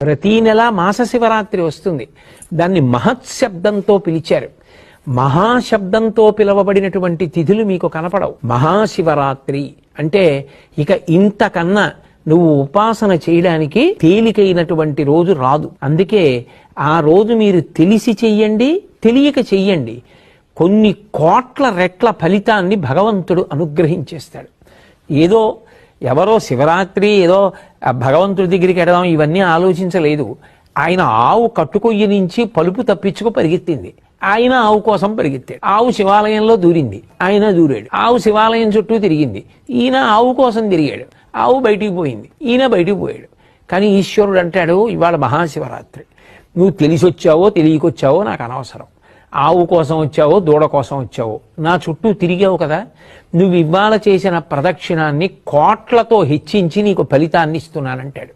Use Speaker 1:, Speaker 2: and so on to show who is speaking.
Speaker 1: ప్రతీ నెల మాస శివరాత్రి వస్తుంది. దాన్ని మహత్శబ్దంతో పిలిచారు. మహాశబ్దంతో పిలవబడినటువంటి తిథులు మీకు కనపడవు. మహాశివరాత్రి అంటే ఇక ఇంతకన్నా నువ్వు ఉపాసన చేయడానికి తేలికైనటువంటి రోజు రాదు. అందుకే ఆ రోజు మీరు తెలిసి చెయ్యండి, తెలియక చెయ్యండి, కొన్ని కోట్ల రెట్ల ఫలితాన్ని భగవంతుడు అనుగ్రహించేస్తాడు. ఏదో ఎవరో శివరాత్రి ఏదో భగవంతుడి దగ్గరికి ఎడదాం ఇవన్నీ ఆలోచించలేదు. ఆయన ఆవు కట్టుకొయ్యి నుంచి పలుపు తప్పించుకు పరిగెత్తింది. ఆయన ఆవు కోసం పరిగెత్తాడు. ఆవు శివాలయంలో దూరింది, ఆయన దూరాడు. ఆవు శివాలయం చుట్టూ తిరిగింది, ఈయన ఆవు కోసం తిరిగాడు. ఆవు బయటికి పోయింది, ఈయన బయటికి పోయాడు. కానీ ఈశ్వరుడు అంటాడు, ఇవాళ మహాశివరాత్రి, నువ్వు తెలిసి వచ్చావో తెలియకొచ్చావో నాకు అనవసరం. ఆవు కోసం వచ్చావో దూడ కోసం వచ్చావో నా చుట్టూ తిరిగావు కదా, నువ్వు ఇవాళ చేసిన ప్రదక్షిణాన్ని కోట్లతో హెచ్చించి నీకు ఫలితాన్ని ఇస్తున్నానంటాడు.